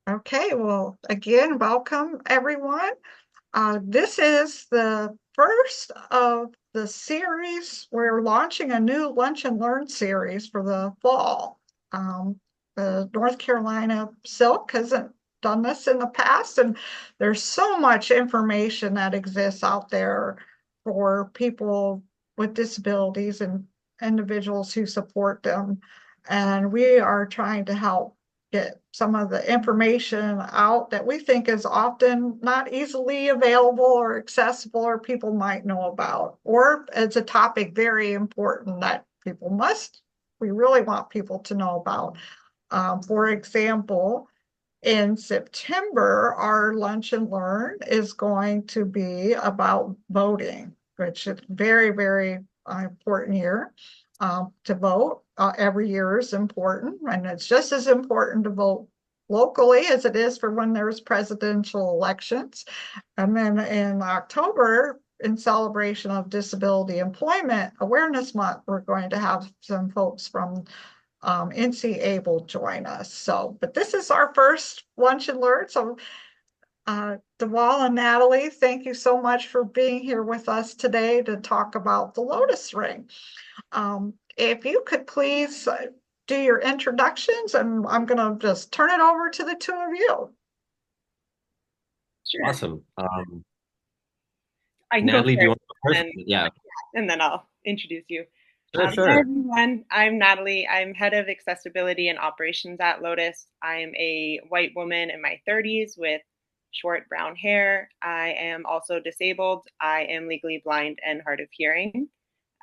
Okay, well, again, welcome everyone. This is the first of the series. We're launching a new Lunch and Learn series for the fall. The North Carolina Silk hasn't done this in the past, and there's so much information that exists out there for people with disabilities and individuals who support them. And we are trying to help get some of the information out that we think is often not easily available or accessible or people might know about, or it's a topic very important that we really want people to know about. For example, in September, our Lunch and Learn is going to be about voting, which is very, very important year to vote. Every year is important, and it's just as important to vote locally as it is for when there's presidential elections. And then in October, in celebration of Disability Employment Awareness Month, we're going to have some folks from NC Able join us. So, but this is our first Lunch and Learn. So, Dhaval and Natalie, thank you so much for being here with us today to talk about the Lotus Ring. If you could please do your introductions, and I'm going to just turn it over to the two of you. Sure. Awesome. I can go Natalie, do you first want to go first? and Yeah, and then I'll introduce you. sure, Hi sure. everyone, I'm Natalie. I'm head of accessibility and operations at Lotus. I'm a white woman in my 30s with short brown hair. I am also disabled. I am legally blind and hard of hearing.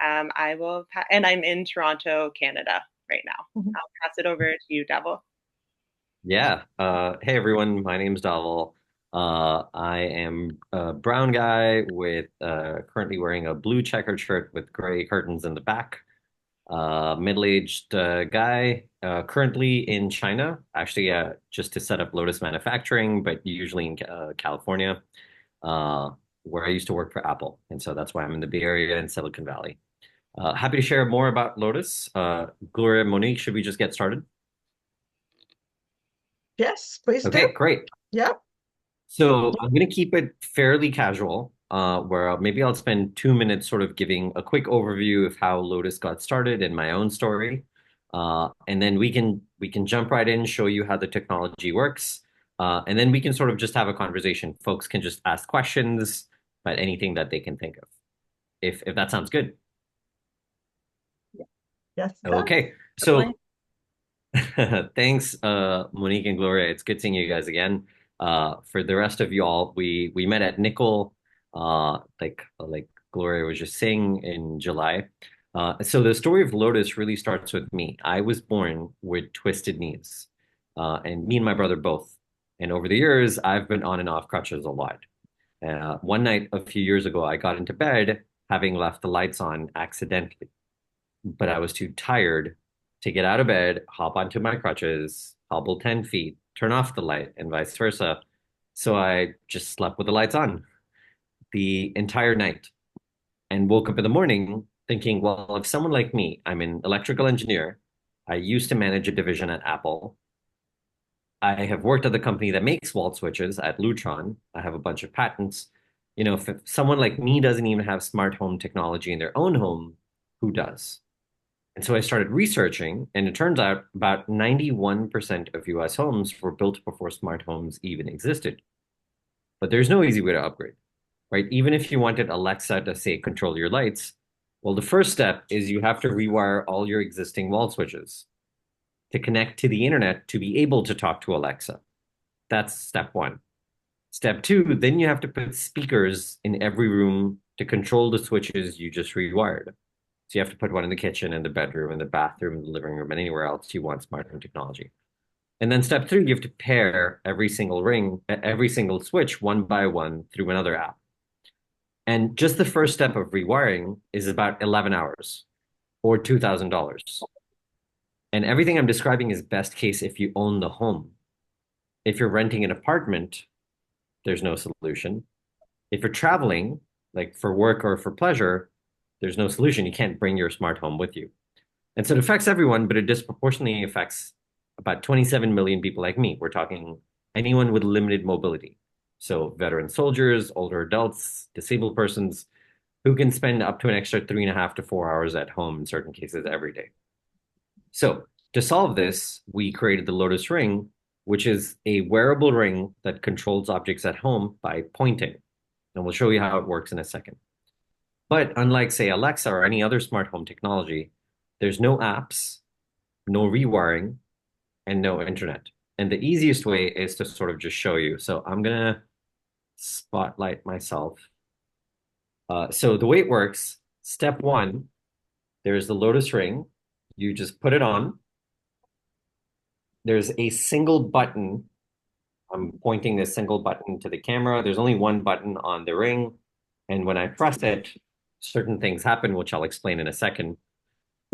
And I'm in Toronto, Canada right now. Mhm. I'll pass it over to you, Devil. Yeah. Hey everyone, my name's Dhaval. I am a brown guy with currently wearing a blue checkered shirt with gray curtains in the back. Middle-aged guy, currently in China, actually, just to set up Lotus manufacturing, but usually in California, uh, where I used to work for Apple, and so that's why I'm in the Bay Area in Silicon Valley. Happy to share more about Lotus. Gloria, Monique, should we just get started? Yes, please do. Okay, great. Yep. So I'm going to keep it fairly casual, where maybe I'll spend 2 minutes sort of giving a quick overview of how Lotus got started and my own story, and then we can jump right in, show you how the technology works, and then we can sort of just have a conversation. Folks can just ask questions about anything that they can think of, if that sounds good. Yes, it does. Okay, so thanks, Monique and Gloria. It's good seeing you guys again. For the rest of y'all, we met at Nickel, like Gloria was just saying in July. So the story of Lotus really starts with me. I was born with twisted knees, and me and my brother both. And over the years, I've been on and off crutches a lot. One night a few years ago, I got into bed having left the lights on accidentally, but I was too tired to get out of bed, hop onto my crutches, hobble 10 feet, turn off the light, and vice versa. So I just slept with the lights on the entire night and woke up in the morning thinking, well, if someone like me, I'm an electrical engineer, I used to manage a division at Apple. I have worked at the company that makes wall switches at Lutron. I have a bunch of patents. If someone like me doesn't even have smart home technology in their own home, who does? And so I started researching, and it turns out about 91% of US homes were built before smart homes even existed. But there's no easy way to upgrade, right? Even if you wanted Alexa to say control your lights, well, the first step is you have to rewire all your existing wall switches to connect to the internet to be able to talk to Alexa. That's step one. Step two, then you have to put speakers in every room to control the switches you just rewired. So you have to put one in the kitchen, in the bedroom, in the bathroom, in the living room, and anywhere else you want smart home technology. And then step three, you have to pair every single ring, every single switch one by one through another app. And just the first step of rewiring is about 11 hours or $2,000. And everything I'm describing is best case if you own the home. If you're renting an apartment, there's no solution. If you're traveling, like for work or for pleasure, there's no solution. You can't bring your smart home with you. And so it affects everyone, but it disproportionately affects about 27 million people like me. We're talking anyone with limited mobility. So veteran soldiers, older adults, disabled persons who can spend up to an extra 3.5 to 4 hours at home in certain cases every day. So to solve this, we created the Lotus Ring, which is a wearable ring that controls objects at home by pointing. And we'll show you how it works in a second. But unlike, say, Alexa or any other smart home technology, there's no apps, no rewiring, and no internet. And the easiest way is to sort of just show you. So I'm gonna spotlight myself. So the way it works, step one, there's the Lotus Ring. You just put it on. There's a single button. I'm pointing this single button to the camera. There's only one button on the ring. And when I press it, certain things happen, which I'll explain in a second.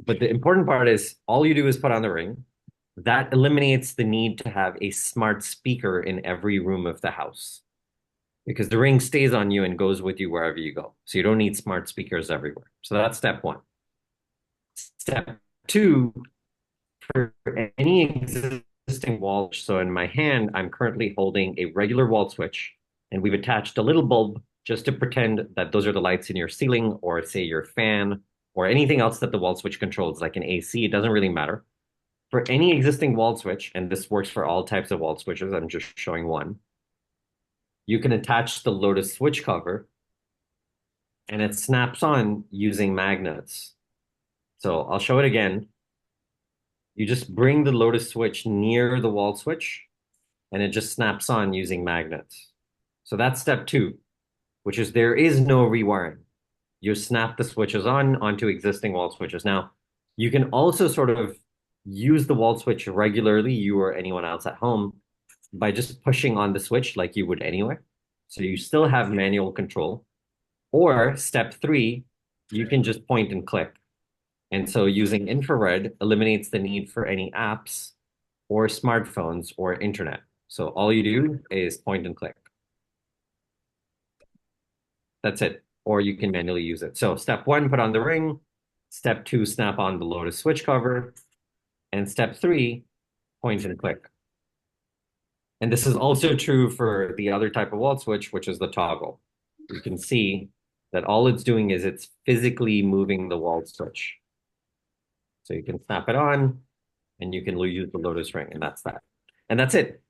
But the important part is all you do is put on the ring. That eliminates the need to have a smart speaker in every room of the house because the ring stays on you and goes with you wherever you go. So you don't need smart speakers everywhere. So that's step one. Step two, for any existing wall, so in my hand, I'm currently holding a regular wall switch, and we've attached a little bulb just to pretend that those are the lights in your ceiling or say your fan or anything else that the wall switch controls, like an AC. It doesn't really matter. For any existing wall switch, and this works for all types of wall switches, I'm just showing one, you can attach the Lotus switch cover and it snaps on using magnets. So I'll show it again. You just bring the Lotus switch near the wall switch and it just snaps on using magnets. So that's step two, which is there is no rewiring. You snap the switches on onto existing wall switches. Now, you can also sort of use the wall switch regularly, you or anyone else at home, by just pushing on the switch like you would anyway. So you still have manual control. Or step three, you can just point and click. And so using infrared eliminates the need for any apps or smartphones or internet. So all you do is point and click. That's it. Or you can manually use it. So step one, put on the ring. Step two, snap on the Lotus switch cover. And step three, point and click. And this is also true for the other type of wall switch, which is the toggle. You can see that all it's doing is it's physically moving the wall switch. So you can snap it on and you can use the Lotus Ring, and that's that. And that's it.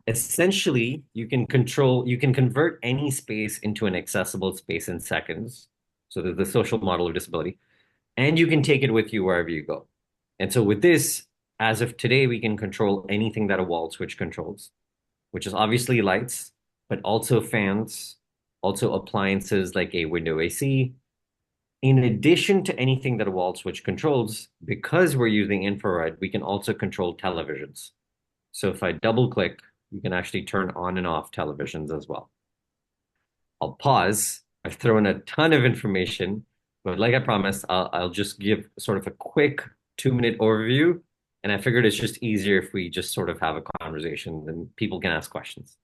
Essentially, you can convert any space into an accessible space in seconds. So there's the social model of disability. And you can take it with you wherever you go. And so with this, as of today, we can control anything that a wall switch controls, which is obviously lights, but also fans, also appliances like a window AC. In addition to anything that a wall switch controls, because we're using infrared, we can also control televisions. So if I double click, you can actually turn on and off televisions as well. I'll pause. I've thrown a ton of information, but like I promised, I'll just give sort of a quick 2-minute overview. And I figured it's just easier if we just sort of have a conversation and people can ask questions.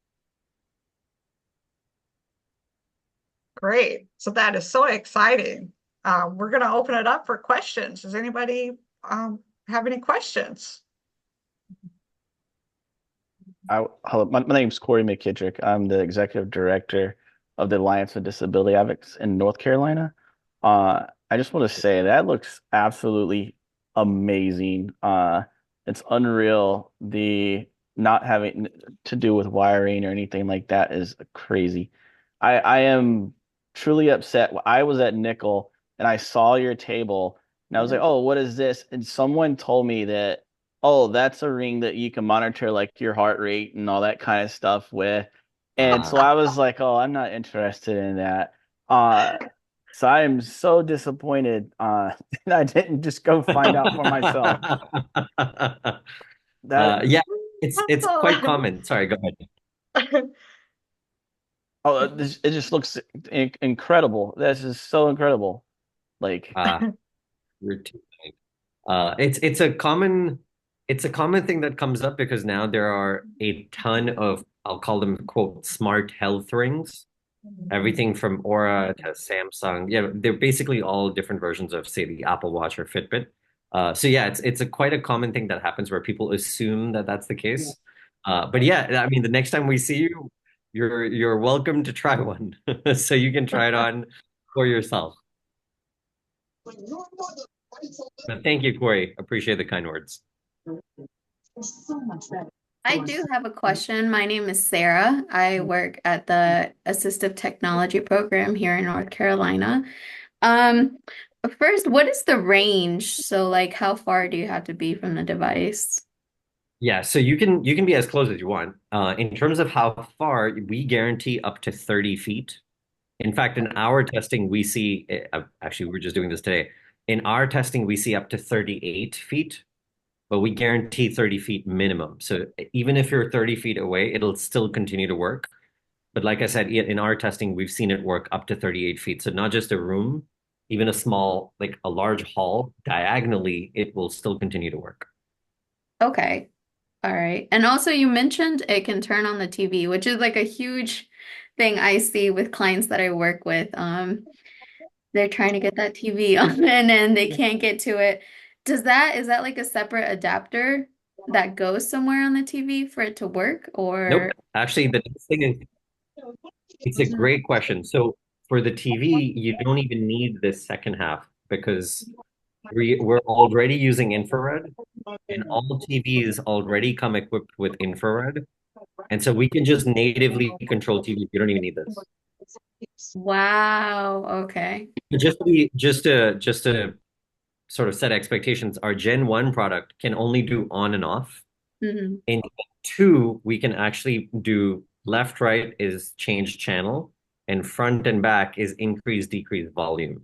Great. So that is so exciting. We're going to open it up for questions. Does anybody have any questions? Hello, my name's Corey McKittrick. I'm the executive director of the Alliance for Disability Advocates in North Carolina. I just want to say that looks absolutely amazing. It's unreal. The not having to do with wiring or anything like that is crazy. I am truly upset. I was at Nickel and I saw your table and I was like, oh, what is this? And someone told me that, oh, that's a ring that you can monitor like your heart rate and all that kind of stuff with. And so I was like, oh, I'm not interested in that. So I am so disappointed that I didn't just go find out for myself. Yeah, it's quite common. Sorry, go ahead. Oh, it just looks incredible. This is so incredible. Like, You're too kind. It's a common thing that comes up because now there are a ton of, I'll call them quote smart health rings. Everything from Aura to Samsung. Yeah, they're basically all different versions of, say, the Apple Watch or Fitbit. So yeah, it's quite a common thing that happens where people assume that that's the case. But yeah, I mean, the next time we see you, you're welcome to try one, so you can try it on for yourself. But thank you, Corey. Appreciate the kind words. I do have a question. My name is Sarah. I work at the Assistive Technology program here in North Carolina. Um, First, what is the range? So, like, how far do you have to be from the device? Yeah, so you can be as close as you want. In terms of how far, we guarantee up to 30 feet. In fact, in our testing, we see actually we're just doing this today. In our testing, we see up to 38 feet, but we guarantee 30 feet minimum. So even if you're 30 feet away, it'll still continue to work. But like I said, in our testing, we've seen it work up to 38 feet. So not just a room, even a small, like a large hall, diagonally, it will still continue to work. Okay. All right. And also, you mentioned it can turn on the TV, which is like a huge thing I see with clients that I work with. They're trying to get that TV on and then they can't get to it. Is that like a separate adapter that goes somewhere on the TV for it to work Nope. or? Actually, the thing is, it's a great question. So for the TV, you don't even need this second half because we're already using infrared, and all TVs already come equipped with infrared. And so we can just natively control TV. You don't even need this. Wow. Okay. Just to sort of set expectations, our Gen 1 product can only do on and off. Hmm. In Gen 2, we can actually do left, right is change channel, and front and back is increase, decrease volume.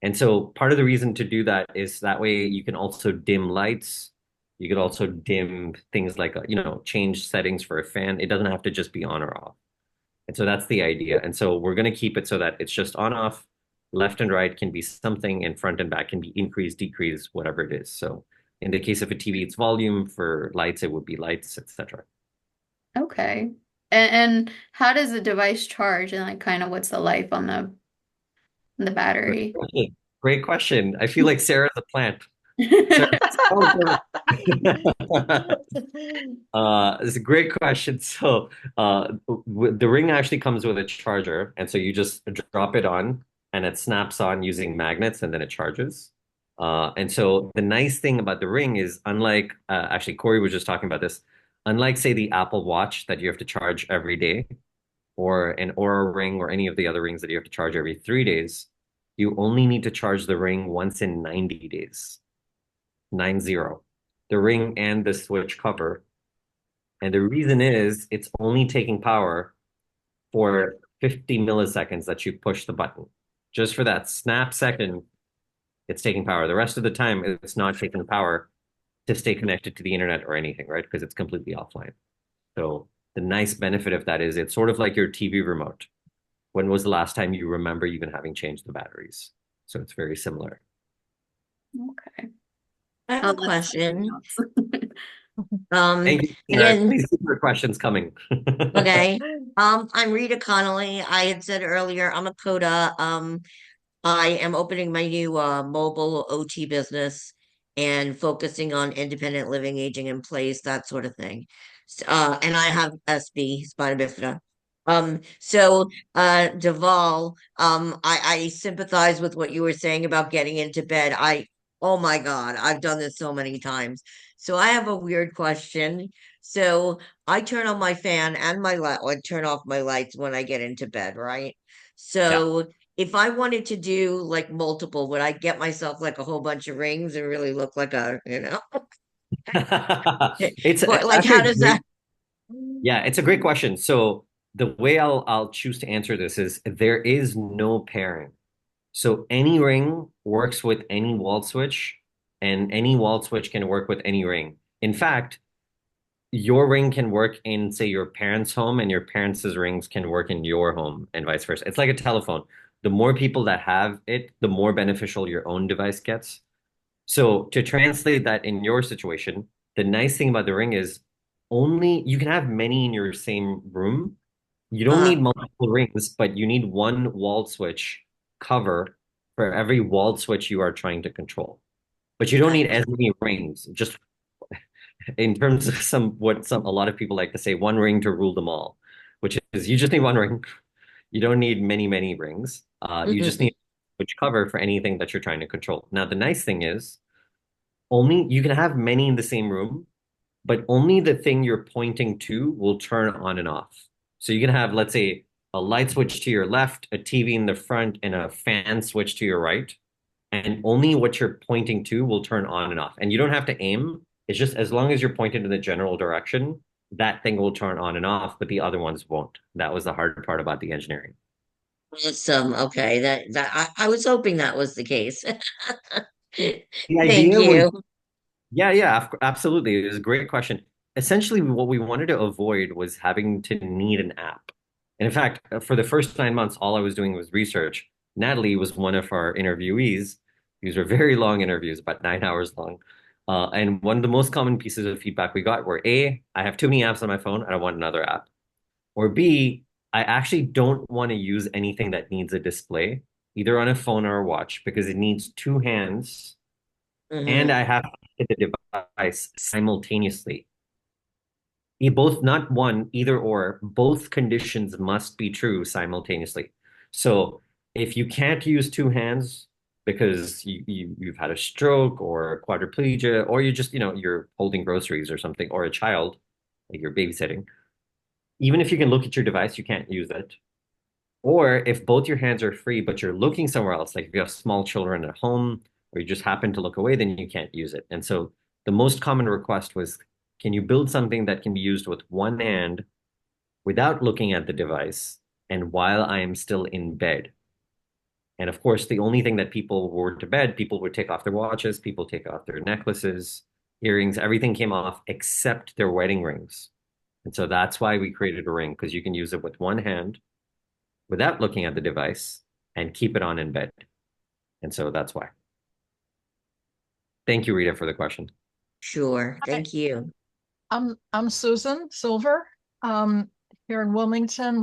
And so part of the reason to do that is that way you can also dim lights. You could also dim things like, change settings for a fan. It doesn't have to just be on or off. And so that's the idea. And so we're going to keep it so that it's just on off, left and right can be something, and front and back can be increase, decrease, whatever it is. So in the case of a TV, it's volume. For lights, it would be lights, etc. Okay. And how does the device charge and like kind of what's the life on the Great battery? question. Great question. I feel like Sarah's a plant. Sarah, it's a great question. So, the ring actually comes with a charger, and so you just drop it on, and it snaps on using magnets, and then it charges. And so the nice thing about the ring is, unlike actually Corey was just talking about this, unlike say the Apple Watch that you have to charge every day, or an Aura ring, or any of the other rings that you have to charge every 3 days, you only need to charge the ring once in 90 days. 90. The ring and the switch cover. And the reason is it's only taking power for 50 milliseconds that you push the button. Just for that snap second, it's taking power. The rest of the time, it's not taking power to stay connected to the internet or anything, right? Because it's completely offline. So the nice benefit of that is it's sort of like your TV remote. When was the last time you remember even having changed the batteries? So it's very similar. Okay. I have I'll a let somebody question. else. Thank you, Sarah. Again, Please keep your questions coming. okay. I'm Rita Connolly. I had said earlier, I'm a coda. I am opening my new mobile OT business and focusing on independent living, aging in place, that sort of thing. And I have SB, spina bifida. Dhaval, I sympathize with what you were saying about getting into bed. Oh my God, I've done this so many times. So I have a weird question. So I turn on my fan and my light, or turn off my lights when I get into bed, right? Yeah. So if I wanted to do like multiple, would I get myself like a whole bunch of rings and really look like It's for it's like actually how a does that? great yeah, it's a great question. So the way I'll choose to answer this is there is no pairing. So any ring works with any wall switch, and any wall switch can work with any ring. In fact, your ring can work in, say, your parents' home, and your parents' rings can work in your home, and vice versa. It's like a telephone. The more people that have it, the more beneficial your own device gets. So to translate that in your situation, the nice thing about the ring is only you can have many in your same room. You don't Uh, need multiple rings, but you need one wall switch cover for every wall switch you are trying to control. But you don't I need as many rings. Just in terms of a lot of people like to say, one ring to rule them all, which is you just need one ring. You don't need many, many rings. You just need which cover for anything that you're trying to control. Now, the nice thing is only you can have many in the same room, but only the thing you're pointing to will turn on and off. So you can have, let's say, a light switch to your left, a TV in the front, and a fan switch to your right. And only what you're pointing to will turn on and off. And you don't have to aim. It's just as long as you're pointed in the general direction, that thing will turn on and off, but the other ones won't. That was the hard part about the engineering. Awesome. Okay, I was hoping that was the case. The Thank idea was, you. yeah, yeah, absolutely. It was a great question. Essentially, what we wanted to avoid was having to need an app. And in fact, for the first 9 months, all I was doing was research. Natalie was one of our interviewees. These were very long interviews, about 9 hours long. And one of the most common pieces of feedback we got were A, I have too many apps on my phone. I don't want another app. Or B, I actually don't want to use anything that needs a display, either on a phone or a watch, because it needs two hands and Hmm. I have to hit the device simultaneously. Both, not one, either or, both conditions must be true simultaneously. So if you can't use two hands because you've had a stroke or quadriplegia, or you just, you're holding groceries or something, or a child, like you're babysitting, even if you can look at your device, you can't use it. Or if both your hands are free, but you're looking somewhere else, like if you have small children at home, or you just happen to look away, then you can't use it. And so the most common request was, can you build something that can be used with one hand without looking at the device and while I am still in bed? And of course, the only thing that people wore to bed, people would take off their watches, people take off their necklaces, earrings, everything came off except their wedding rings. And so that's why we created a ring, because you can use it with one hand without looking at the device and keep it on in bed. And so that's why. Thank you, Rita, for the question. Sure. Hi, Thank you. I'm Susan Silver. Here in Wilmington,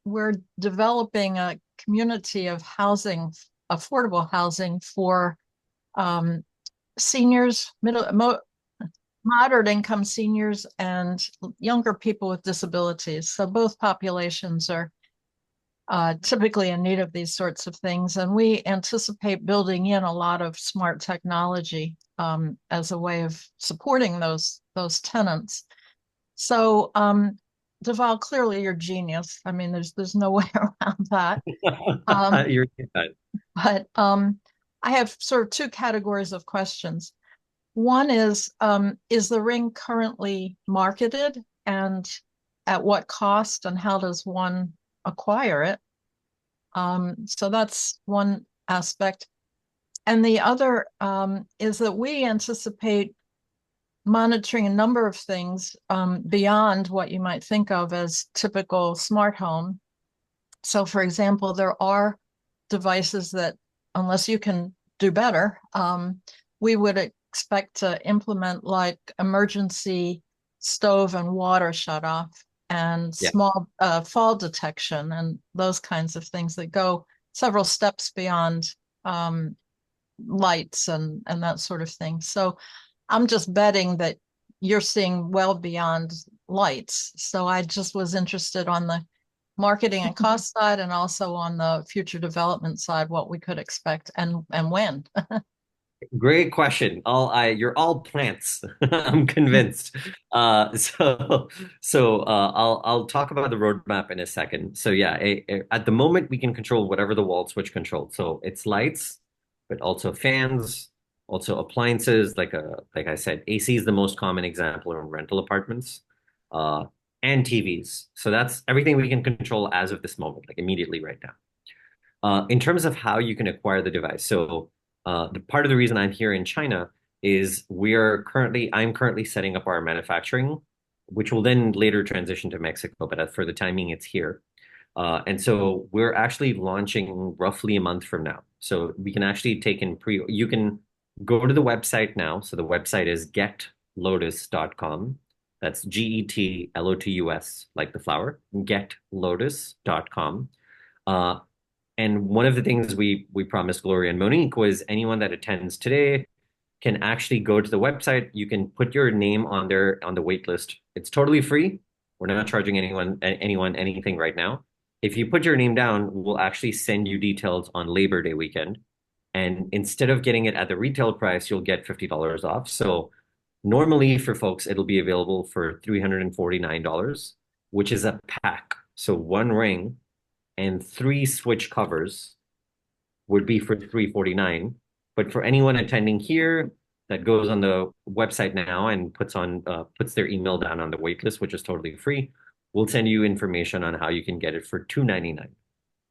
we're developing a community of housing, affordable housing for um, seniors, moderate income seniors, and younger people with disabilities. So both populations are typically in need of these sorts of things. And we anticipate building in a lot of smart technology as a way of supporting those tenants. So, Dhaval, clearly you're genius. I mean, there's no way around that. Um, You're but I have sort of two categories of questions. One is the ring currently marketed, and at what cost, and how does one acquire it? So that's one aspect. And the other is that we anticipate monitoring a number of things beyond what you might think of as typical smart home. So, for example, there are devices that, unless you can do better, we would expect to implement, like emergency stove and water shut off and Yeah. small fall detection and those kinds of things that go several steps beyond um, lights and that sort of thing. So I'm just betting that you're seeing well beyond lights. So I just was interested on the marketing and cost side, and also on the future development side, what we could expect and when. Great question. You're all plants. I'm convinced. I'll talk about the roadmap in a second. So yeah, at the moment we can control whatever the wall switch controls. So it's lights, but also fans, also appliances. Like I said, AC is the most common example in rental apartments, uh, and TVs. So that's everything we can control as of this moment, like immediately right now. In terms of how you can acquire the device, so the part of the reason I'm here in China is I'm currently setting up our manufacturing, which will then later transition to Mexico, but for the timing, it's here. And so we're actually launching roughly a month from now. So we can actually you can go to the website now. So the website is getlotus.com. That's GETLOTUS, like the flower, getlotus.com. And one of the things we promised Gloria and Monique was anyone that attends today can actually go to the website. You can put your name on there on the wait list. It's totally free. We're not charging anyone anything right now. If you put your name down, we'll actually send you details on Labor Day weekend. And instead of getting it at the retail price, you'll get $50 off. So normally for folks, it'll be available for $349, which is a pack. So one ring and three switch covers would be for $349. But for anyone attending here that goes on the website now and puts their email down on the wait list, which is totally free, we'll send you information on how you can get it for $299.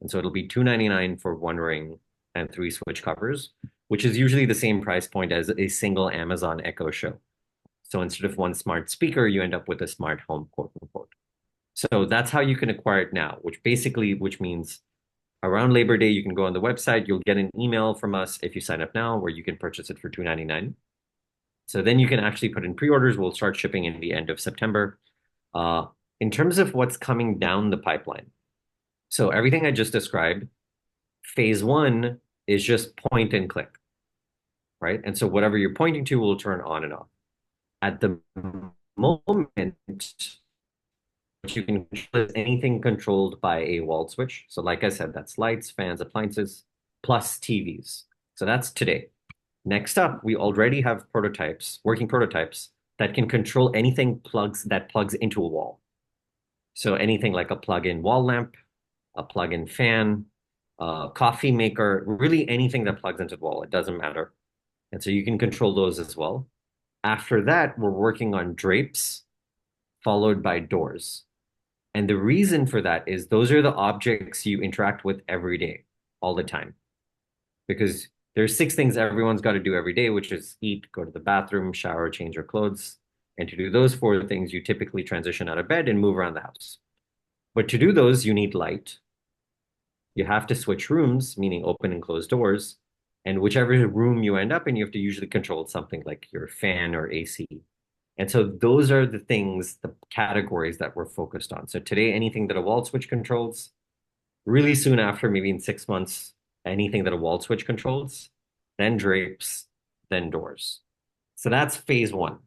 And so it'll be $299 for one ring and three switch covers, which is usually the same price point as a single Amazon Echo Show. So instead of one smart speaker, you end up with a smart home, quote unquote. So that's how you can acquire it now, which means around Labor Day, you can go on the website. You'll get an email from us if you sign up now where you can purchase it for $299. So then you can actually put in pre-orders. We'll start shipping in the end of September. In terms of what's coming down the pipeline, so everything I just described, phase one is just point and click, right? And so whatever you're pointing to will turn on and off. At the moment, what you can control is anything controlled by a wall switch. So like I said, that's lights, fans, appliances, plus TVs. So that's today. Next up, we already have working prototypes that can control anything that plugs into a wall. So anything like a plug-in wall lamp, a plug-in fan, a coffee maker, really anything that plugs into the wall, it doesn't matter. And so you can control those as well. After that, we're working on drapes, followed by doors. And the reason for that is those are the objects you interact with every day, all the time. Because there's 6 things everyone's got to do every day, which is eat, go to the bathroom, shower, change your clothes. And to do those 4 things, you typically transition out of bed and move around the house. But to do those, you need light. You have to switch rooms, meaning open and close doors. And whichever room you end up in, you have to usually control something like your fan or AC. And so those are the things, the categories that we're focused on. So today, anything that a wall switch controls, really soon after, maybe in 6 months, anything that a wall switch controls, then drapes, then doors. So that's phase one.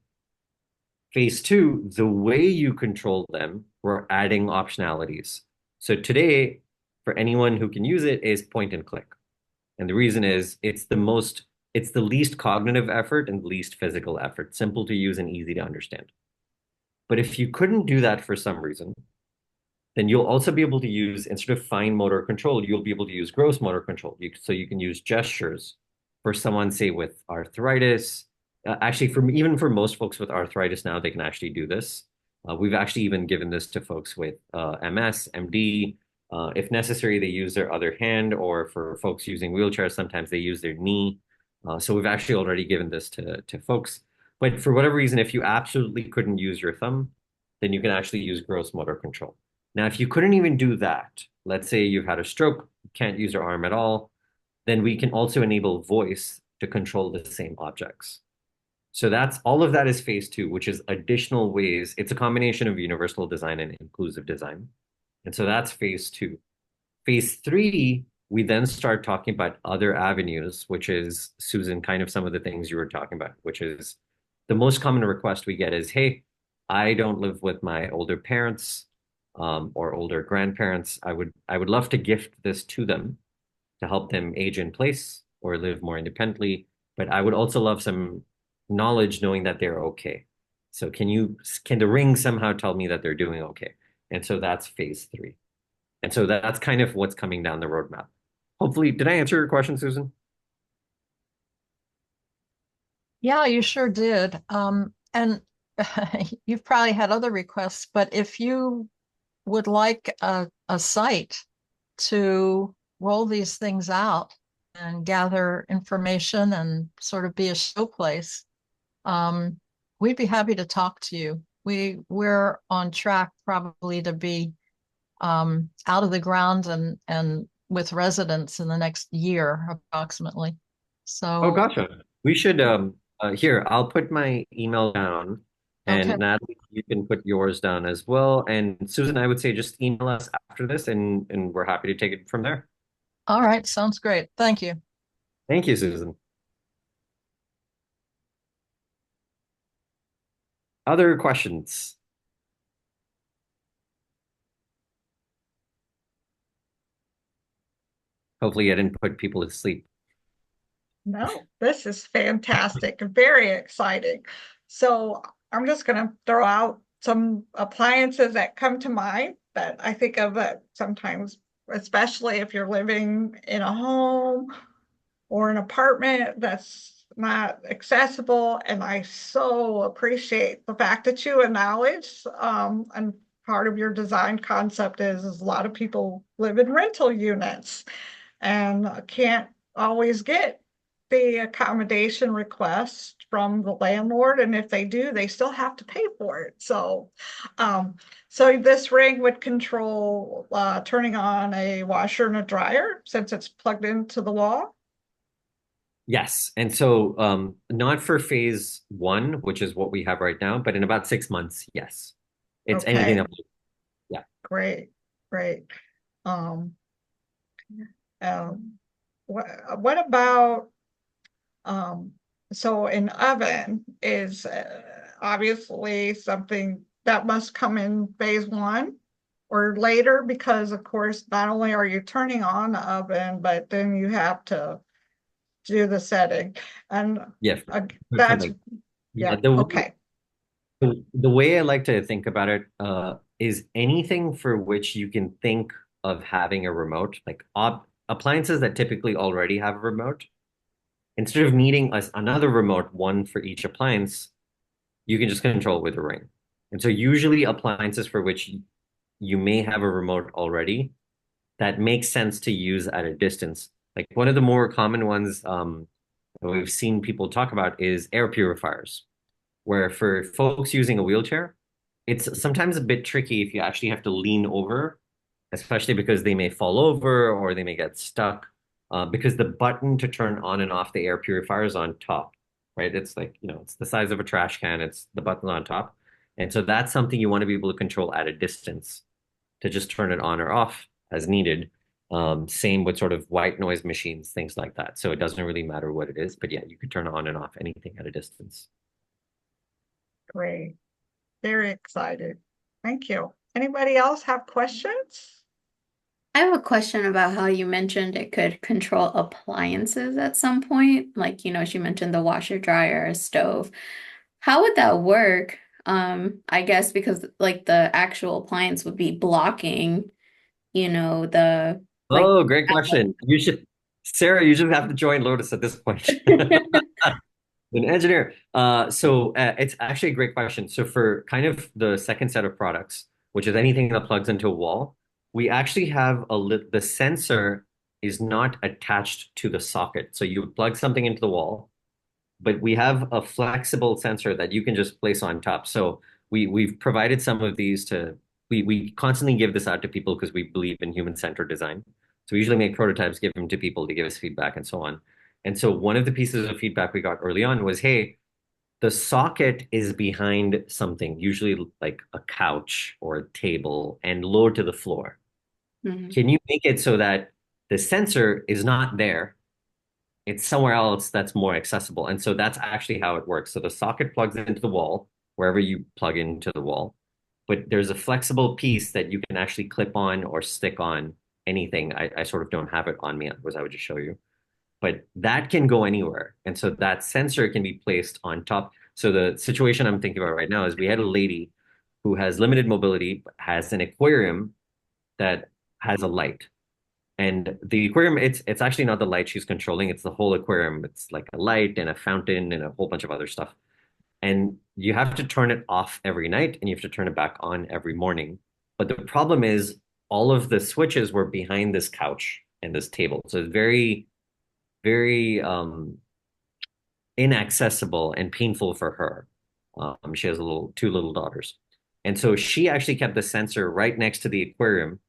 Phase two, the way you control them, we're adding optionalities. So today, for anyone who can use it, is point and click. And the reason is it's the least cognitive effort and least physical effort, simple to use and easy to understand. But if you couldn't do that for some reason, then you'll also be able to use, instead of fine motor control, you'll be able to use gross motor control. So you can use gestures for someone, say, with arthritis. Actually, even for most folks with arthritis now, they can actually do this. We've actually even given this to folks with MS, MD. If necessary, they use their other hand, or for folks using wheelchairs, sometimes they use their knee. So we've actually already given this to folks. But for whatever reason, if you absolutely couldn't use your thumb, then you can actually use gross motor control. Now, if you couldn't even do that, let's say you've had a stroke, can't use your arm at all, then we can also enable voice to control the same objects. So all of that is phase two, which is additional ways. It's a combination of universal design and inclusive design. And so that's phase two. Phase three, we then start talking about other avenues, which is, Susan, kind of some of the things you were talking about, which is the most common request we get is, hey, I don't live with my older parents or older grandparents. I would love to gift this to them to help them age in place or live more independently. But I would also love some knowledge knowing that they're okay. So can the ring somehow tell me that they're doing okay? And so that's phase three. And so that's kind of what's coming down the roadmap. Hopefully, did I answer your question, Susan? Yeah, you sure did. And you've probably had other requests, but if you would like a site to roll these things out and gather information and sort of be a showplace, we'd be happy to talk to you. We're on track probably to be out of the ground and with residents in the next year approximately. Oh, So gotcha. We should here, I'll put my email down, okay. and Natalie, you can put yours down as well. And Susan, I would say just email us after this, and we're happy to take it from there. All right, sounds great. Thank you. Thank you, Susan. Other questions? Hopefully I didn't put people to sleep. No, this is fantastic, very exciting. So I'm just going to throw out some appliances that come to mind that I think of sometimes, especially if you're living in a home or an apartment that's not accessible. And I so appreciate the fact that you acknowledge, and part of your design concept is a lot of people live in rental units and can't always get the accommodation request from the landlord. And if they do, they still have to pay for it. Um, so this ring would control turning on a washer and a dryer since it's plugged into the wall. Yes. And so not for phase one, which is what we have right now, but in about 6 months, yes. It's anything Okay, that, yeah. great, great. Um, what about Um, so an oven is obviously something that must come in phase one or later, because of course, not only are you turning on the oven, but then you have to do the setting. And Yeah. For that's, like, yeah, yeah, okay. the way I like to think about it is anything for which you can think of having a remote, like appliances that typically already have a remote, instead of needing another remote, one for each appliance, you can just control it with a ring. And so usually appliances for which you may have a remote already, that makes sense to use at a distance. Like one of the more common ones that we've seen people talk about is air purifiers, where for folks using a wheelchair, it's sometimes a bit tricky if you actually have to lean over, especially because they may fall over or they may get stuck, because the button to turn on and off the air purifier is on top, right? It's like, it's the size of a trash can, it's the button on top. And so that's something you want to be able to control at a distance to just turn it on or off as needed. Same with sort of white noise machines, things like that. So it doesn't really matter what it is, but yeah, you could turn on and off anything at a distance. Great. Very excited. Thank you. Anybody else have questions? I have a question about how you mentioned it could control appliances at some point. Like, she mentioned the washer, dryer, a stove. How would that work? I guess because like the actual appliance would be blocking, the like Oh, great question. Sarah, you should have to join Lotus at this point. An engineer. So it's actually a great question. So for kind of the second set of products, which is anything that plugs into a wall, we actually have the sensor is not attached to the socket. So you plug something into the wall, but we have a flexible sensor that you can just place on top. So we've provided some of these we constantly give this out to people because we believe in human-centered design. So we usually make prototypes, give them to people to give us feedback and so on. And so one of the pieces of feedback we got early on was, hey, the socket is behind something, usually like a couch or a table, and low to the floor. Mhm. Can you make it so that the sensor is not there? It's somewhere else that's more accessible. And so that's actually how it works. So the socket plugs into the wall, wherever you plug into the wall, but there's a flexible piece that you can actually clip on or stick on anything. I sort of don't have it on me, otherwise I would just show you. But that can go anywhere. And so that sensor can be placed on top. So the situation I'm thinking about right now is we had a lady who has limited mobility, has an aquarium that has a light. And the aquarium, it's actually not the light she's controlling, it's the whole aquarium. It's like a light and a fountain and a whole bunch of other stuff. And you have to turn it off every night and you have to turn it back on every morning. But the problem is all of the switches were behind this couch and this table. So it's very, very inaccessible and painful for her. She has two little daughters. And so she actually kept the sensor right next to the aquarium,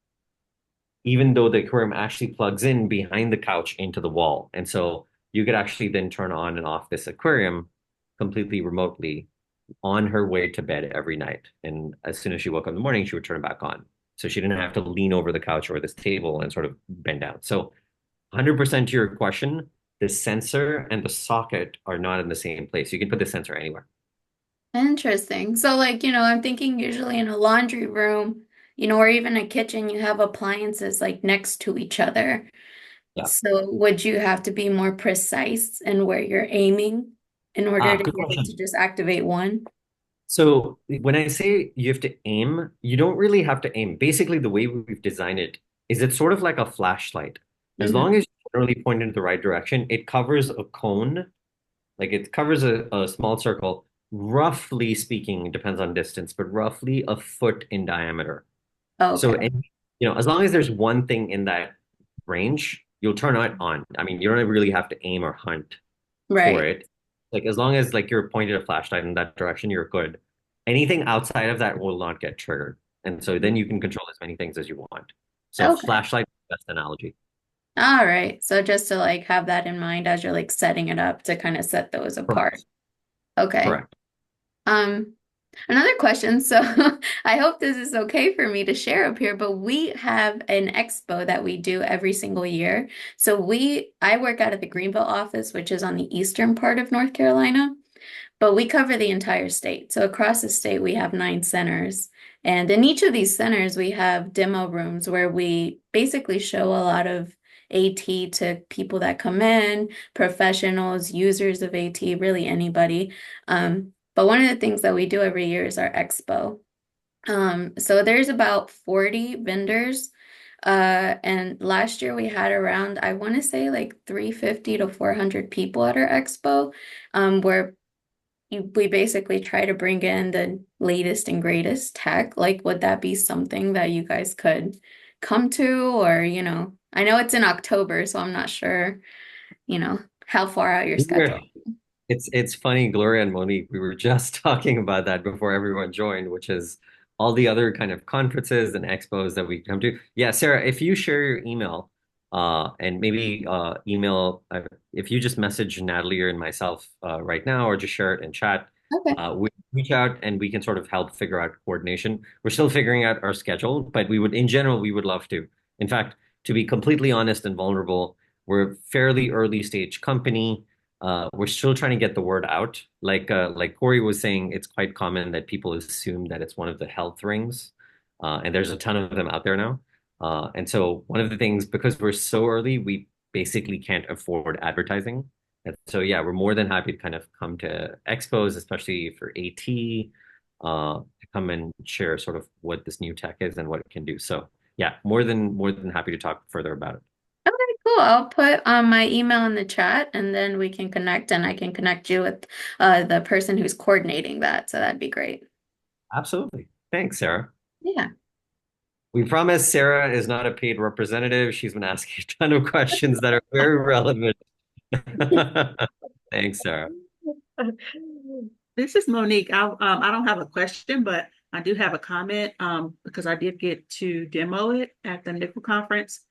even though the aquarium actually plugs in behind the couch into the wall. And so you could actually then turn on and off this aquarium completely remotely on her way to bed every night. And as soon as she woke up in the morning, she would turn it back on. So she didn't have to lean over the couch or this table and sort of bend down. So 100% to your question, the sensor and the socket are not in the same place. You can put the sensor anywhere. Interesting. So, like, I'm thinking usually in a laundry room, or even a kitchen, you have appliances like next to each other. Yeah. So, would you have to be more precise in where you're aiming in order to Good get it to question. just activate one? So when I say you have to aim, you don't really have to aim. Basically, the way we've designed it is it's sort of like a flashlight. As Mm-hmm. long as you generally point in the right direction, it covers a cone, like it covers a small circle, roughly speaking, it depends on distance, but roughly a foot in diameter. So, Okay. and, as long as there's one thing in that range, you'll turn it on. I mean, you don't really have to aim or hunt for Right. it. Like as long as like you're pointed a flashlight in that direction, you're good. Anything outside of that will not get triggered. And so then you can control as many things as you want. So Okay. flashlight, best analogy. All right. So just to like have that in mind as you're like setting it up to kind of set those apart. Correct. Okay. Correct. Um, Another question. So I hope this is okay for me to share up here, but we have an expo that we do every single year. So I work out of the Greenville office, which is on the eastern part of North Carolina, but we cover the entire state. So across the state, we have 9 centers. And in each of these centers, we have demo rooms where we basically show a lot of AT to people that come in, professionals, users of AT, really anybody. But one of the things that we do every year is our expo. So there's about 40 vendors. And last year we had around, I want to say like 350 to 400 people at our expo, where we basically try to bring in the latest and greatest tech. Like, would that be something that you guys could come to? Or, I know it's in October, so I'm not sure, how far out your schedule. It's funny, Gloria and Monique, we were just talking about that before everyone joined, which is all the other kind of conferences and expos that we come to. Yeah, Sarah, if you share your email, and maybe email if you just message Natalie and myself right now, or just share it in chat, Okay. we reach out and we can sort of help figure out coordination. We're still figuring out our schedule, but in general, we would love to. In fact, to be completely honest and vulnerable, we're a fairly early stage company. We're still trying to get the word out. Like Corey was saying, it's quite common that people assume that it's one of the health rings, and there's a ton of them out there now. And so one of the things, because we're so early, we basically can't afford advertising. And so yeah, we're more than happy to kind of come to expos, especially for AT, to come and share sort of what this new tech is and what it can do. So yeah, more than happy to talk further about it. Okay, cool. I'll put my email in the chat and then we can connect and I can connect you with the person who's coordinating that. So that'd be great. Absolutely. Thanks, Sarah. Yeah. We promise Sarah is not a paid representative. She's been asking a ton of questions that are very relevant. Thanks, Sarah. This is Monique. I don't have a question, but I do have a comment because I did get to demo it at the Nickel conference.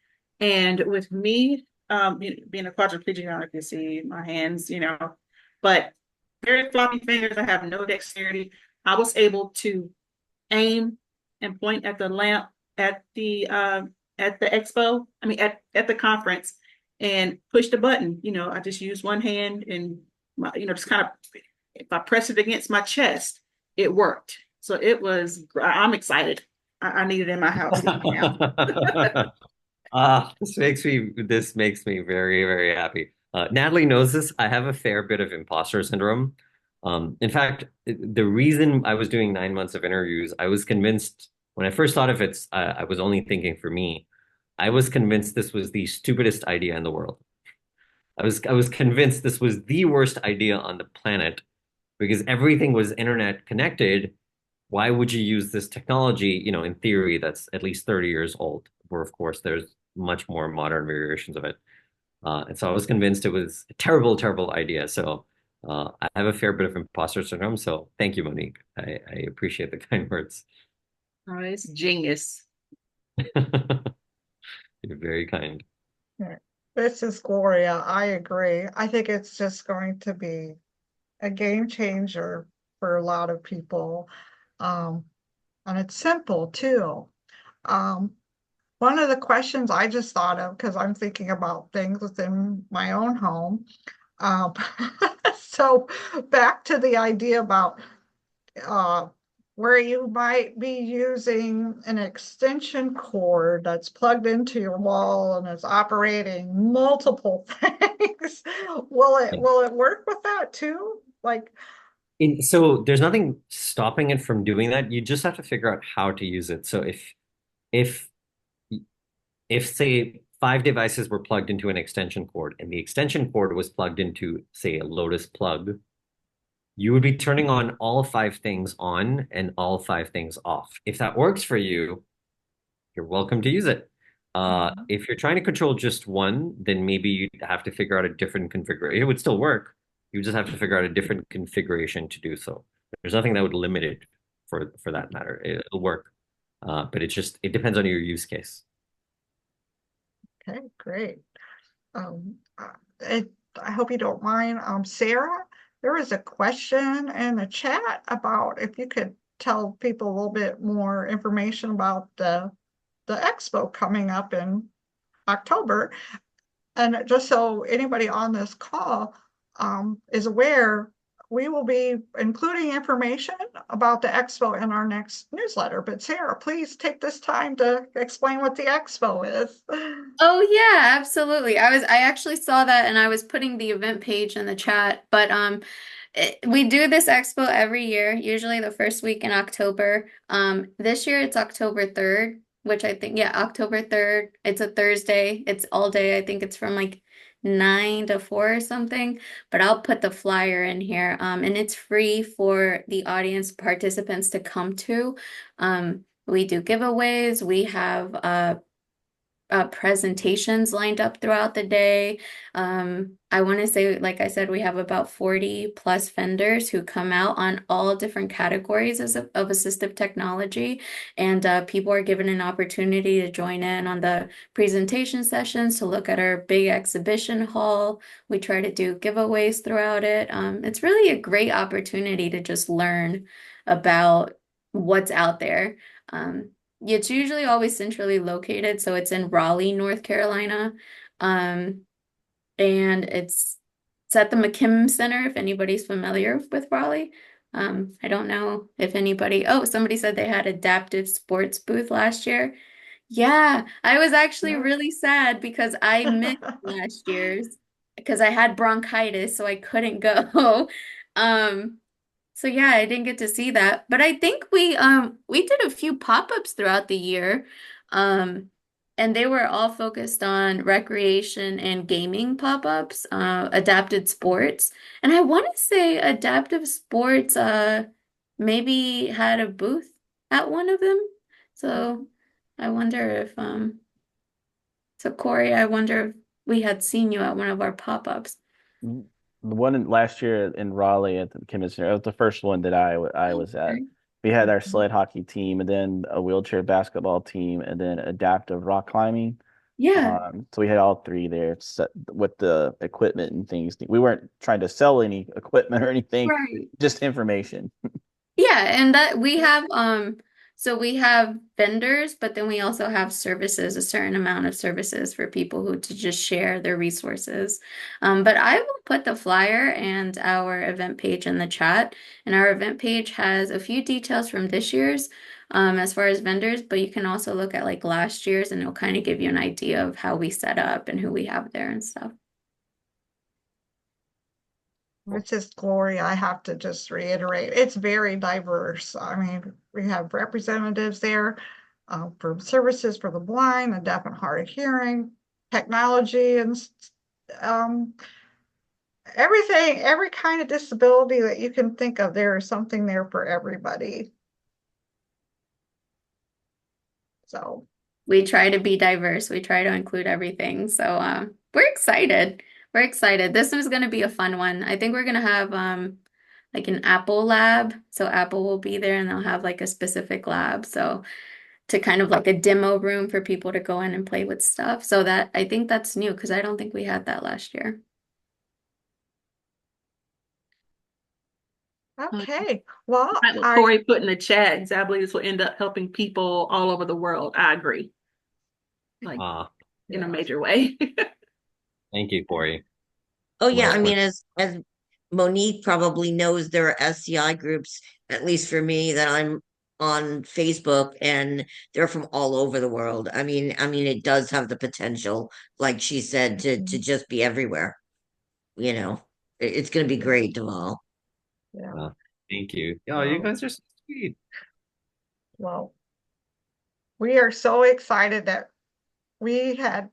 And with me being a quadriplegic, I can see my hands, but very floppy fingers. I have no dexterity. I was able to aim and point at the lamp at the expo. I mean at the conference and push the button. I just use one hand and just kind of if I press it against my chest, it worked. So I'm excited. I need it in my house now. This makes me very, very happy. Natalie knows this. I have a fair bit of imposter syndrome. In fact, the reason I was doing 9 months of interviews, I was convinced when I first thought of it, I was only thinking for me. I was convinced this was the stupidest idea in the world. I was convinced this was the worst idea on the planet because everything was internet connected. Why would you use this technology, in theory, that's at least 30 years old, where of course there's much more modern variations of it. And so I was convinced it was a terrible, terrible idea. So I have a fair bit of imposter syndrome. So thank you, Monique. I appreciate the kind words. Oh, it's genius. You're very kind. Yeah. This is Gloria. I agree. I think it's just going to be a game changer for a lot of people. Um, and it's simple too. Um, One of the questions I just thought of, because I'm thinking about things within my own home. Um, so back to the idea about uh, where you might be using an extension cord that's plugged into your wall and is operating multiple things. Will it work with that too? Like, So there's nothing stopping it from doing that. You just have to figure out how to use it. So if if say 5 devices were plugged into an extension cord and the extension cord was plugged into, say, a Lotus plug, you would be turning on all 5 things on and all 5 things off. If that works for you, you're welcome to use it. If you're trying to control just one, then maybe you'd have to figure out a different configuration. It would still work. You just have to figure out a different configuration to do so. There's nothing that would limit it for that matter. It'll work. But it depends on your use case. okay, great. I hope you don't mind. Sarah, there was a question in the chat about if you could tell people a little bit more information about the expo coming up in October. And just so anybody on this call is aware, we will be including information about the expo in our next newsletter. But Sarah, please take this time to explain what the expo is. Oh yeah, absolutely. I actually saw that and I was putting the event page in the chat, but we do this expo every year, usually the first week in October. This year it's October 3rd, which I think, yeah, October 3rd. It's a Thursday. It's all day. I think it's from like 9 to 4 or something, but I'll put the flyer in here. And it's free for the audience participants to come to. We do giveaways. We have presentations lined up throughout the day. I want to say, like I said, we have about 40 plus vendors who come out on all different categories of assistive technology. And people are given an opportunity to join in on the presentation sessions, to look at our big exhibition hall. We try to do giveaways throughout it. It's really a great opportunity to just learn about what's out there. It's usually always centrally located, so it's in Raleigh, North Carolina. Um, and it's at the McKim Center, if anybody's familiar with Raleigh. I don't know if anybody, oh, somebody said they had adaptive sports booth last year. Yeah, I was actually Yeah. really sad because I missed last year's because I had bronchitis, so I couldn't go. Um, so yeah, I didn't get to see that, but I think we did a few pop-ups throughout the year. Um and they were all focused on recreation and gaming pop-ups, adapted sports. And I want to say adaptive sports maybe had a booth at one of them. So I wonder if so Corey, I wonder if we had seen you at one of our pop-ups. The one last year in Raleigh at the Chemist Center, that was the first one that I was at. Okay. We had our sled hockey team, and then a wheelchair basketball team, and then adaptive rock climbing. Yeah. So we had all three there set with the equipment and things. We weren't trying to sell any equipment or anything, Right. just information. Yeah, and that we have so we have vendors, but then we also have services, a certain amount of services for people who to just share their resources. But I will put the flyer and our event page in the chat. And our event page has a few details from this year's as far as vendors, but you can also look at like last year's and it'll kind of give you an idea of how we set up and who we have there and stuff. Which is Glory, I have to just reiterate, it's very diverse. I mean, we have representatives there from services for the blind, the deaf and hard of hearing, technology, and um, everything, every kind of disability that you can think of, there is something there for everybody. So We try to be diverse. We try to include everything. So we're excited. We're excited. This is going to be a fun one. I think we're going to have like an Apple lab. So Apple will be there and they'll have like a specific lab. So to kind of like a demo room for people to go in and play with stuff. So that I think that's new because I don't think we had that last year. okay, well, Right, what Corey put in the chat, because I believe this will end up helping people all over the world. I agree. Like in a major way. Thank you, Corey. Oh yeah, Well, I mean, as Monique probably knows, there are SCI groups at least for me, that I'm on Facebook and they're from all over the world. I mean, it does have the potential, like she said, to just be everywhere. You know, it's going to be great, Dhaval. Yeah. Uh, thank you. Oh, you Well, guys are so sweet. well, we are so excited that we had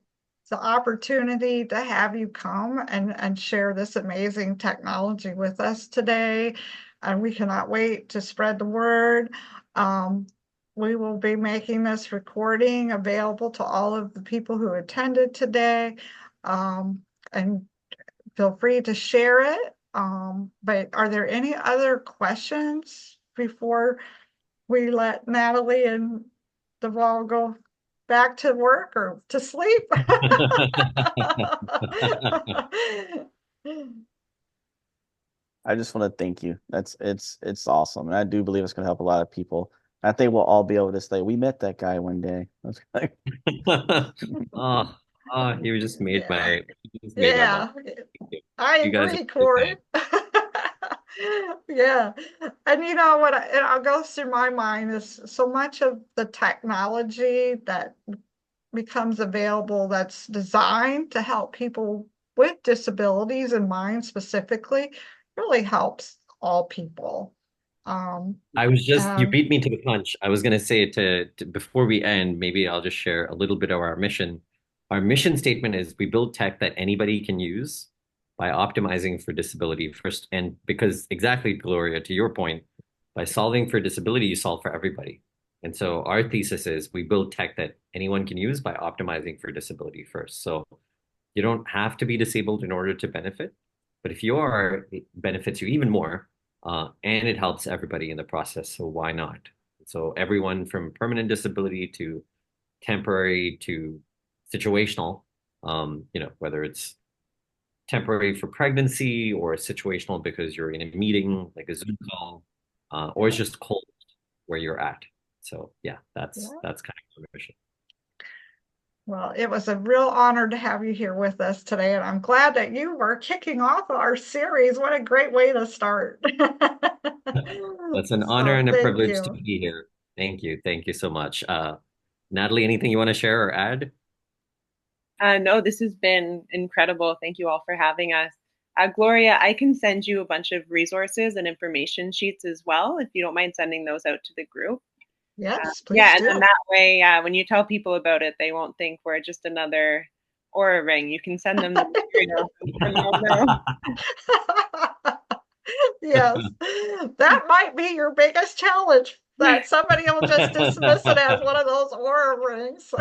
the opportunity to have you come and share this amazing technology with us today. And we cannot wait to spread the word. Um, we will be making this recording available to all of the people who attended today. And feel free to share it. But are there any other questions before we let Natalie and Dhaval go back to work or to sleep? I just want to thank you. It's awesome, and I do believe it's going to help a lot of people. I think we'll all be able to say we met that guy one day. That's like, Oh, you just made Yeah. you just made my month. Yeah, Thank you. I You guys are agree, so Corey. kind. Yeah, and you know what, and I'll go through my mind is so much of the technology that becomes available that's designed to help people with disabilities in mind specifically really helps all people. You And beat me to the punch. I was gonna say before we end, maybe I'll just share a little bit of our mission. Our mission statement is we build tech that anybody can use by optimizing for disability first. And because exactly, Gloria, to your point, by solving for disability, you solve for everybody. And so our thesis is we build tech that anyone can use by optimizing for disability first. So you don't have to be disabled in order to benefit, but if you are, it benefits you even more, and it helps everybody in the process. So why not? So everyone from permanent disability to temporary to situational, whether it's temporary for pregnancy or situational because you're in a meeting like a Zoom call, or it's yeah, just cold where you're at. So yeah, yeah. that's kind of our mission. Well, it was a real honor to have you here with us today, and I'm glad that you were kicking off our series. What a great way to start. It's an honor So and a thank privilege to you. be here. Thank you. Thank you so much. Natalie, anything you want to share or add? No, this has been incredible. Thank you all for having us. Gloria, I can send you a bunch of resources and information sheets as well, if you don't mind sending those out to the group. Yes, Yeah, please and then do. that way, when you tell people about it, they won't think we're just another Aura ring. You can send them the material and they'll know. Yes, that might be your biggest challenge, that somebody will just dismiss it as one of those aura rings.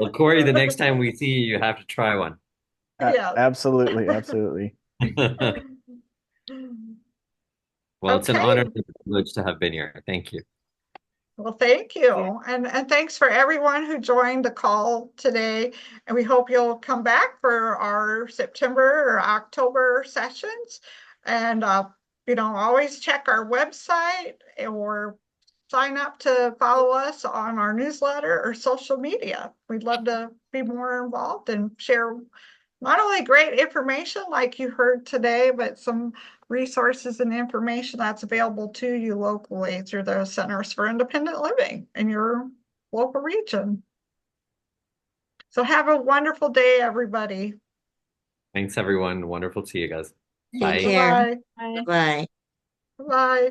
Well, Corey, the next time we see you, you have to try one. Yes. absolutely, absolutely. Well, it's an honor Okay. and a privilege to have been here. Thank you. Well, thank Yeah. you. And thanks for everyone who joined the call today. And we hope you'll come back for our September or October sessions. And, always check our website or sign up to follow us on our newsletter or social media. We'd love to be more involved and share not only great information like you heard today, but some resources and information that's available to you locally through the Centers for Independent Living in your local region. So have a wonderful day, everybody. Thanks, everyone. Wonderful to see you guys. Take Bye. care. Bye-bye. Bye. Bye. Bye.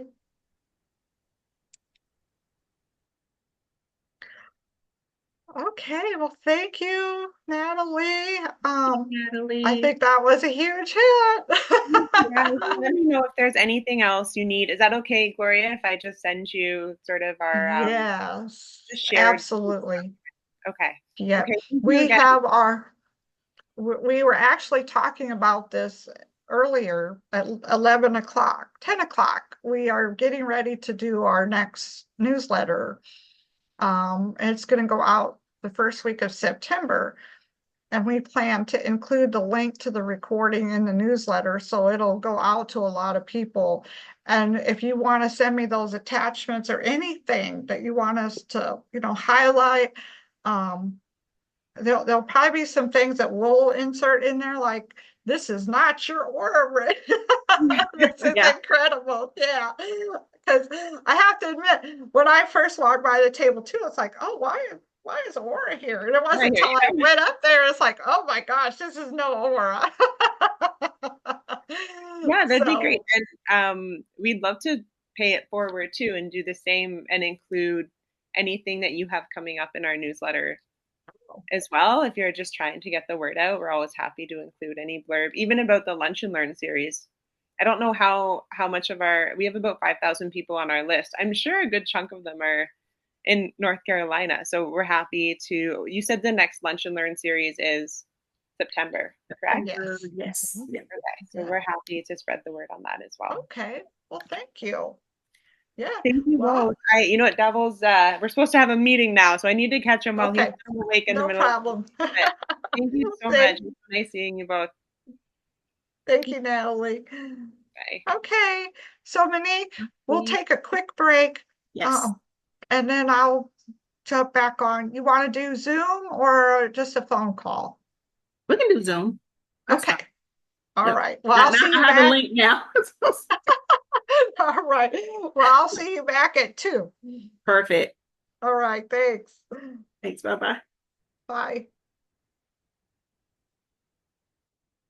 Okay, well, thank you, Natalie. I Natalie. think that was a huge hit. Yeah, let me know if there's anything else you need. Is that okay, Gloria, if I just send you sort of our Yes, just shared? absolutely. Okay. Yeah, Okay. Thank you we again. have we were actually talking about this earlier at 11 o'clock, 10 o'clock. We are getting ready to do our next newsletter. And it's going to go out the first week of September. And we plan to include the link to the recording in the newsletter, so it'll go out to a lot of people. And if you want to send me those attachments or anything that you want us to, highlight, there'll probably be some things that we'll insert in there, like this is not your Aura ring. This is Yeah. incredible. Yeah. Because I have to admit, when I first walked by the table too, it's like, oh, why is Aura here? And it wasn't until I went up there, it's like, oh my gosh, this is no Aura. Yeah, that'd be great. So, And we'd love to pay it forward too and do the same and include anything that you have coming up in our newsletter as well. If you're just trying to get the word out, we're always happy to include any blurb, even about the Lunch and Learn series. I don't know how much of we have about 5,000 people on our list. I'm sure a good chunk of them are in North Carolina. So we're happy to, you said the next Lunch and Learn series is September, correct? yes. Yes. Yeah. Okay, so Yeah. we're happy to spread the word on that as well. Okay. Well, thank you. Yeah. Thank you Well, both. You know what, Devil's, we're supposed to have a meeting now, so I need to catch him while he's okay. still awake in the No middle of problem. it. Thank you so much. Thank, It was nice seeing you both. thank you, Natalie. Bye. Okay. So Monique, we'll Okay. take a quick break. Yes. And then I'll jump back on. You want to do Zoom or just a phone call? We can do Zoom. That's Okay. fine. All Yep. right. Well, Now I'll see you I have a back. link now. All right. Well, I'll see you back at 2. Perfect. All right. Thanks. Thanks. Bye-bye. Bye.